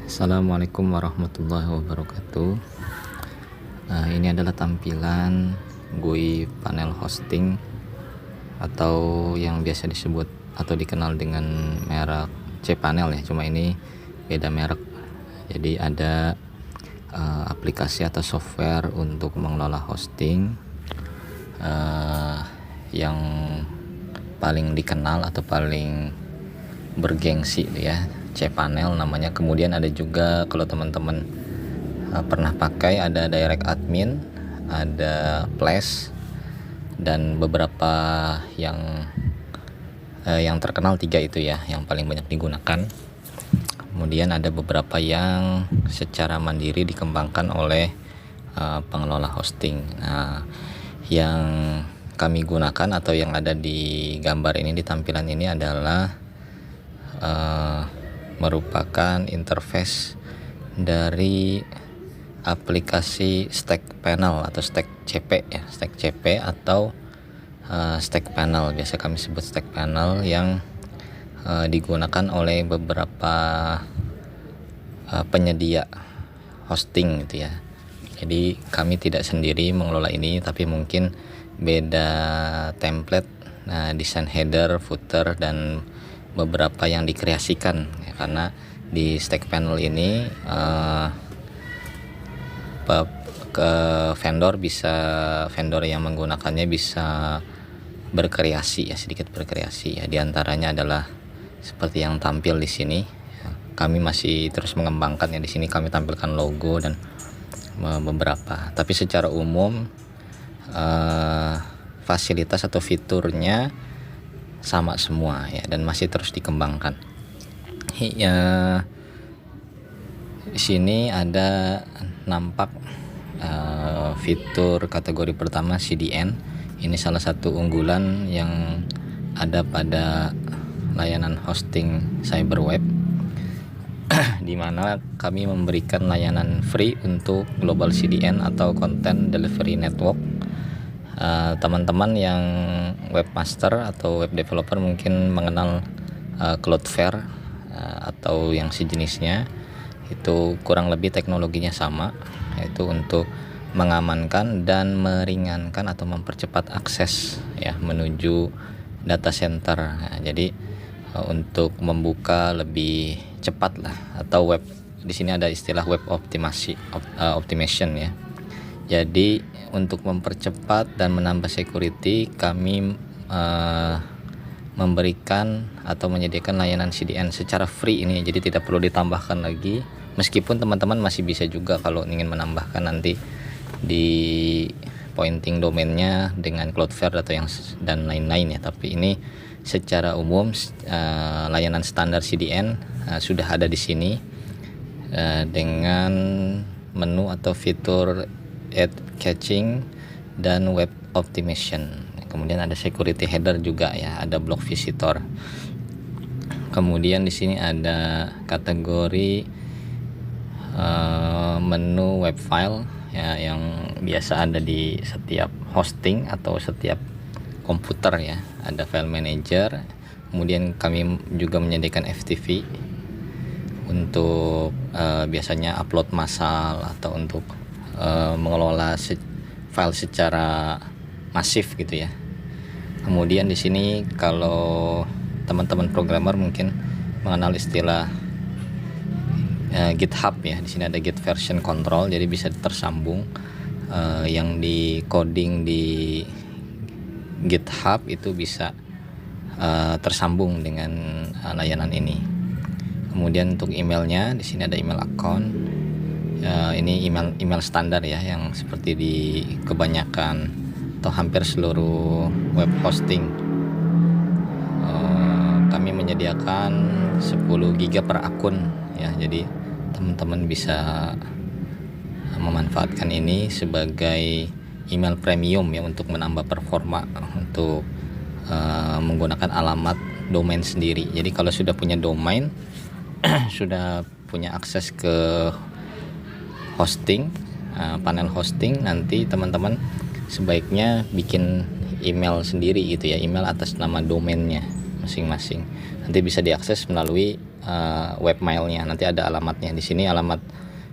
Assalamualaikum warahmatullahi wabarakatuh. Ini adalah tampilan GUI panel hosting atau yang biasa disebut atau dikenal dengan merek cPanel ya, cuma ini beda merek. Jadi ada aplikasi atau software untuk mengelola hosting yang paling dikenal atau paling bergengsi ya, cPanel namanya. Kemudian ada juga kalau teman-teman pernah pakai, ada Direct Admin, ada Flash, dan beberapa yang terkenal, 3 itu ya yang paling banyak digunakan. Kemudian ada beberapa yang secara mandiri dikembangkan oleh pengelola hosting. Nah, yang kami gunakan atau yang ada di gambar ini, di tampilan ini adalah merupakan interface dari aplikasi StackPanel atau StackCP ya, StackCP atau StackPanel, biasa kami sebut StackPanel, yang digunakan oleh beberapa penyedia hosting gitu ya. Jadi kami tidak sendiri mengelola ini, tapi mungkin beda template, desain header, footer, dan beberapa yang dikreasikan ya, karena di StackPanel ini vendor yang menggunakannya bisa berkreasi ya, sedikit berkreasi ya. Di antaranya adalah seperti yang tampil di sini. Kami masih terus mengembangkan ya. Di sini kami tampilkan logo dan beberapa, tapi secara umum fasilitas atau fiturnya sama semua ya, dan masih terus dikembangkan. Ya, di sini ada nampak fitur kategori pertama CDN. Ini salah satu unggulan yang ada pada layanan hosting CyberWeb, di mana kami memberikan layanan free untuk Global CDN atau Content Delivery Network. Teman-teman yang webmaster atau web developer mungkin mengenal Cloudflare atau yang sejenisnya. Itu kurang lebih teknologinya sama, yaitu untuk mengamankan dan meringankan atau mempercepat akses ya menuju data center. Jadi untuk membuka lebih cepat lah, atau web, di sini ada istilah web optimization ya. Jadi untuk mempercepat dan menambah security, kami memberikan atau menyediakan layanan CDN secara free ini, jadi tidak perlu ditambahkan lagi. Meskipun teman-teman masih bisa juga kalau ingin menambahkan nanti di pointing domainnya dengan Cloudflare atau yang dan lain-lain ya. Tapi ini secara umum layanan standar CDN sudah ada di sini dengan menu atau fitur ad caching dan web optimization. Kemudian ada security header juga ya, ada block visitor. Kemudian di sini ada kategori menu web file ya, yang biasa ada di setiap hosting atau setiap komputer ya. Ada file manager. Kemudian kami juga menyediakan FTP untuk biasanya upload massal atau untuk mengelola file secara masif gitu ya. Kemudian di sini kalau teman-teman programmer mungkin mengenal istilah GitHub ya. Di sini ada Git version control, jadi bisa tersambung yang di coding di GitHub itu bisa tersambung dengan layanan ini. Kemudian untuk emailnya, di sini ada email account. Ini email standar ya, yang seperti di kebanyakan atau hampir seluruh web hosting. Kami menyediakan 10 GB per akun ya, jadi teman-teman bisa memanfaatkan ini sebagai email premium ya, untuk menambah performa untuk menggunakan alamat domain sendiri. Jadi kalau sudah punya domain sudah punya akses ke hosting, panel hosting, nanti teman-teman sebaiknya bikin email sendiri gitu ya, email atas nama domainnya masing-masing. Nanti bisa diakses melalui webmailnya. Nanti ada alamatnya di sini. Alamat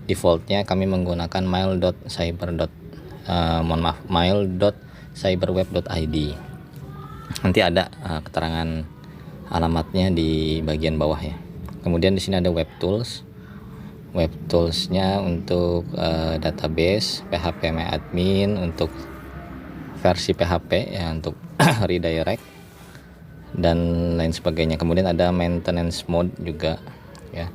defaultnya kami menggunakan mail.cyberweb.id. Nanti ada keterangan alamatnya di bagian bawah ya. Kemudian di sini ada web tools. Web toolsnya untuk database, PHP MyAdmin untuk versi PHP ya, untuk redirect dan lain sebagainya. Kemudian ada maintenance mode juga ya.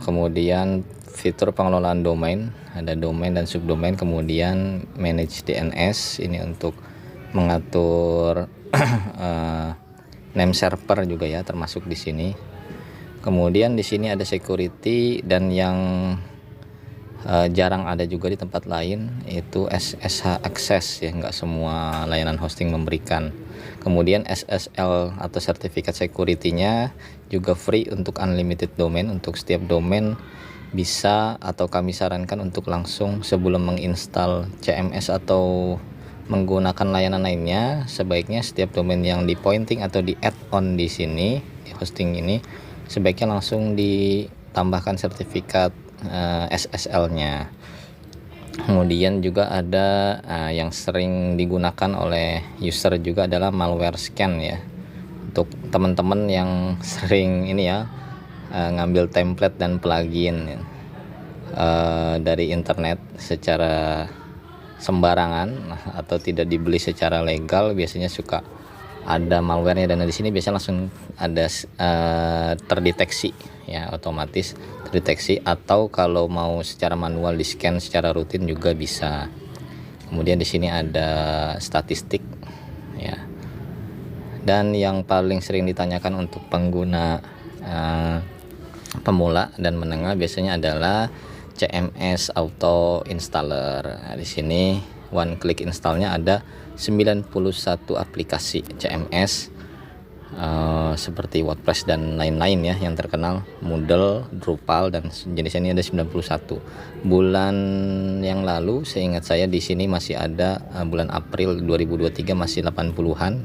Kemudian fitur pengelolaan domain, ada domain dan subdomain. Kemudian manage DNS, ini untuk mengatur name server juga ya, termasuk di sini. Kemudian di sini ada security, dan yang jarang ada juga di tempat lain itu SSH access ya, nggak semua layanan hosting memberikan. Kemudian SSL atau sertifikat security-nya juga free untuk unlimited domain. Untuk setiap domain bisa, atau kami sarankan untuk langsung sebelum menginstal CMS atau menggunakan layanan lainnya, sebaiknya setiap domain yang di pointing atau di add on di sini di hosting ini sebaiknya langsung ditambahkan sertifikat SSL-nya. Kemudian juga ada yang sering digunakan oleh user juga adalah malware scan ya. Untuk teman-teman yang sering ini ya, ngambil template dan plugin dari internet secara sembarangan atau tidak dibeli secara legal, biasanya suka ada malwarenya, dan di sini biasanya langsung ada terdeteksi ya, otomatis terdeteksi, atau kalau mau secara manual di scan secara rutin juga bisa. Kemudian di sini ada statistik ya. Dan yang paling sering ditanyakan untuk pengguna pemula dan menengah biasanya adalah CMS auto installer. Nah, di sini one click installnya ada 91 aplikasi CMS seperti WordPress dan lain-lain ya yang terkenal, Moodle, Drupal, dan jenisnya ini ada 91. Bulan yang lalu seingat saya di sini masih ada, bulan April 2023 masih 80-an.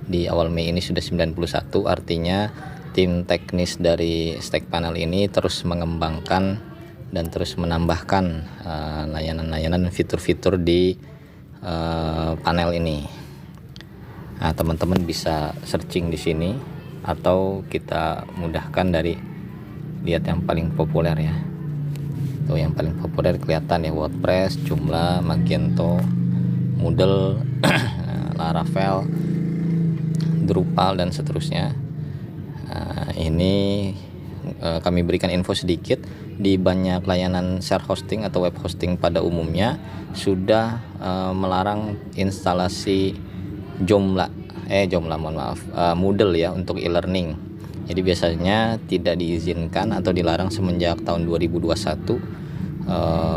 Di awal Mei ini sudah 91, artinya tim teknis dari Stack Panel ini terus mengembangkan dan terus menambahkan layanan-layanan fitur-fitur di panel ini. Nah, teman-teman bisa searching di sini atau kita mudahkan dari lihat yang paling populer ya. Tuh yang paling populer kelihatan ya, WordPress, Joomla, Magento, Moodle, Laravel, Drupal, dan seterusnya. Ini kami berikan info sedikit. Di banyak layanan share hosting atau web hosting pada umumnya sudah melarang instalasi Moodle ya untuk e-learning. Jadi biasanya tidak diizinkan atau dilarang semenjak tahun 2021.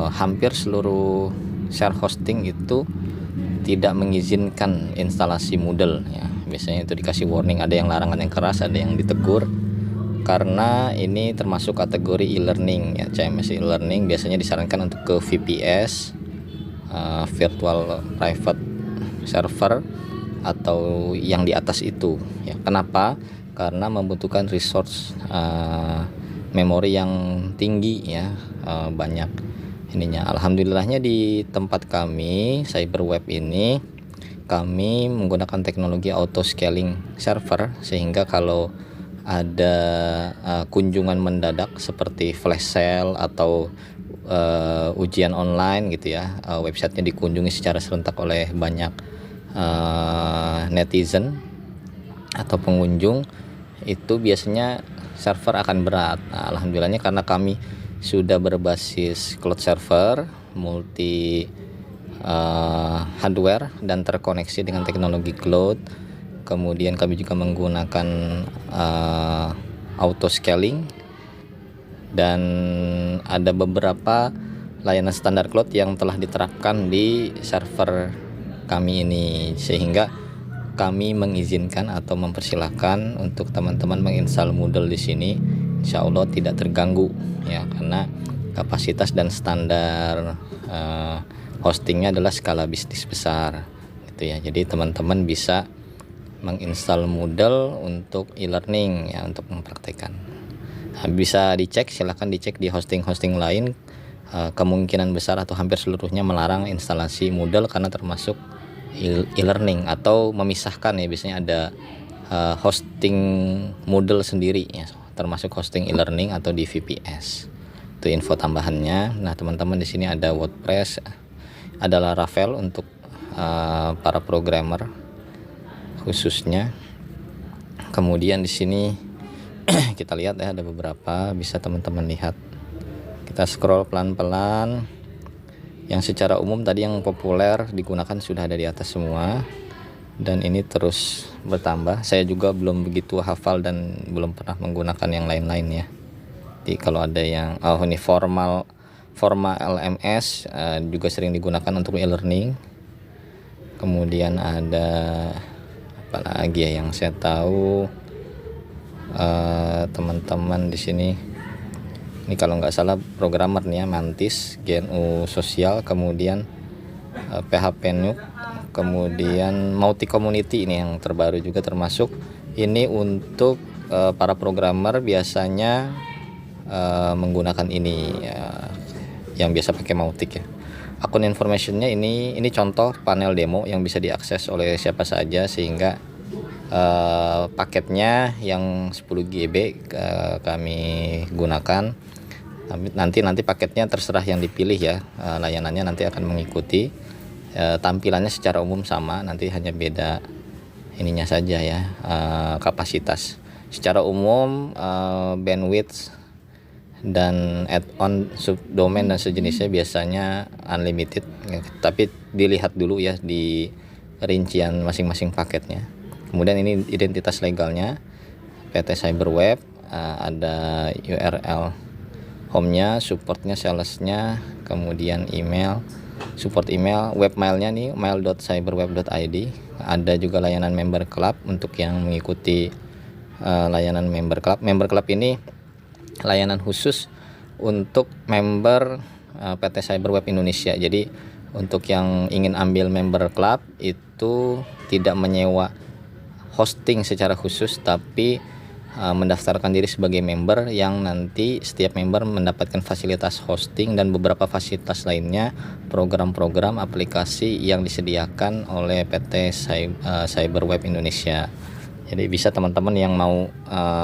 Hampir seluruh share hosting itu tidak mengizinkan instalasi Moodle ya. Biasanya itu dikasih warning, ada yang larangan yang keras, ada yang ditegur, karena ini termasuk kategori e-learning ya. CMS e-learning biasanya disarankan untuk ke VPS, virtual private server, atau yang di atas itu ya. Kenapa? Karena membutuhkan resource memori yang tinggi ya, banyak ininya. Alhamdulillahnya di tempat kami Cyberweb ini kami menggunakan teknologi auto scaling server, sehingga kalau ada kunjungan mendadak seperti flash sale atau ujian online gitu ya, websitenya dikunjungi secara serentak oleh banyak netizen atau pengunjung, itu biasanya server akan berat. Nah, alhamdulillahnya karena kami sudah berbasis cloud server, multi hardware dan terkoneksi dengan teknologi cloud. Kemudian kami juga menggunakan auto scaling, dan ada beberapa layanan standar cloud yang telah diterapkan di server kami ini, sehingga kami mengizinkan atau mempersilahkan untuk teman-teman menginstal Moodle di sini. Insya Allah tidak terganggu ya, karena kapasitas dan standar hostingnya adalah skala bisnis besar gitu ya. Jadi teman-teman bisa menginstal Moodle untuk e-learning ya, untuk mempraktekkan. Nah, bisa dicek, silahkan dicek di hosting-hosting lain, kemungkinan besar atau hampir seluruhnya melarang instalasi Moodle karena termasuk e-learning atau memisahkan ya, biasanya ada hosting Moodle sendiri ya, termasuk hosting e-learning atau di VPS. Itu info tambahannya. Nah, teman-teman di sini ada WordPress, ada Laravel untuk para programmer khususnya. Kemudian di sini kita lihat ya, ada beberapa, bisa teman-teman lihat. Kita scroll pelan-pelan. Yang secara umum tadi yang populer digunakan sudah ada di atas semua, dan ini terus bertambah. Saya juga belum begitu hafal dan belum pernah menggunakan yang lain-lain ya. Jadi kalau ada yang ini Forma LMS juga sering digunakan untuk e-learning. Kemudian ada apa lagi ya yang saya tahu, teman-teman di sini. Ini kalau nggak salah programmer nih ya, Mantis, GNU Sosial, kemudian PHP Nuke, kemudian Mautic Community ini yang terbaru juga termasuk. Ini untuk para programmer biasanya menggunakan ini yang biasa pakai Mautic ya. Akun informationnya ini contoh panel demo yang bisa diakses oleh siapa saja, sehingga paketnya yang 10 GB kami gunakan. Nanti paketnya terserah yang dipilih ya, layanannya nanti akan mengikuti. Tampilannya secara umum sama, nanti hanya beda ininya saja ya, kapasitas. Secara umum bandwidth dan add-on subdomain dan sejenisnya biasanya unlimited ya, tapi dilihat dulu ya di rincian masing-masing paketnya. Kemudian ini identitas legalnya PT Cyberweb, ada URL home-nya, supportnya, salesnya, kemudian email, support email, webmailnya nih mail.cyberweb.id. Ada juga layanan member club untuk yang mengikuti layanan member club. Member club ini layanan khusus untuk member PT Cyberweb Indonesia. Jadi untuk yang ingin ambil member club itu tidak menyewa hosting secara khusus, tapi mendaftarkan diri sebagai member, yang nanti setiap member mendapatkan fasilitas hosting dan beberapa fasilitas lainnya, program-program aplikasi yang disediakan oleh PT Cyberweb Indonesia. Jadi bisa teman-teman yang mau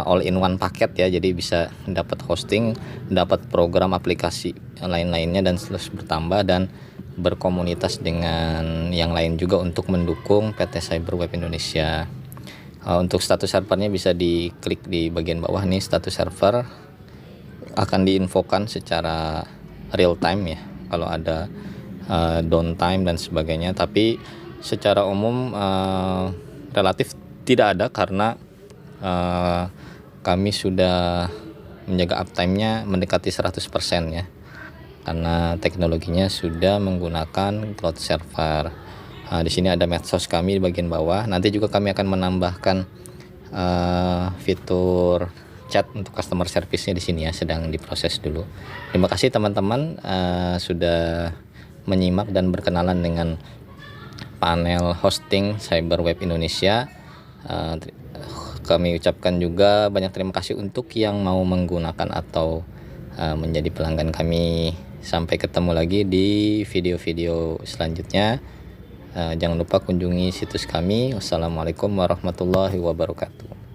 all in one paket ya, jadi bisa dapat hosting, dapat program aplikasi lain-lainnya, dan terus bertambah dan berkomunitas dengan yang lain juga untuk mendukung PT Cyberweb Indonesia. Untuk status servernya bisa diklik di bagian bawah nih, status server akan diinfokan secara real time ya kalau ada downtime dan sebagainya, tapi secara umum relatif tidak ada karena kami sudah menjaga uptime-nya mendekati 100% ya, karena teknologinya sudah menggunakan cloud server. Di sini ada medsos kami di bagian bawah. Nanti juga kami akan menambahkan fitur chat untuk customer service-nya di sini ya, sedang diproses dulu. Terima kasih teman-teman sudah menyimak dan berkenalan dengan panel hosting Cyberweb Indonesia. Kami ucapkan juga banyak terima kasih untuk yang mau menggunakan atau menjadi pelanggan kami. Sampai ketemu lagi di video-video selanjutnya. Jangan lupa kunjungi situs kami. Wassalamualaikum warahmatullahi wabarakatuh.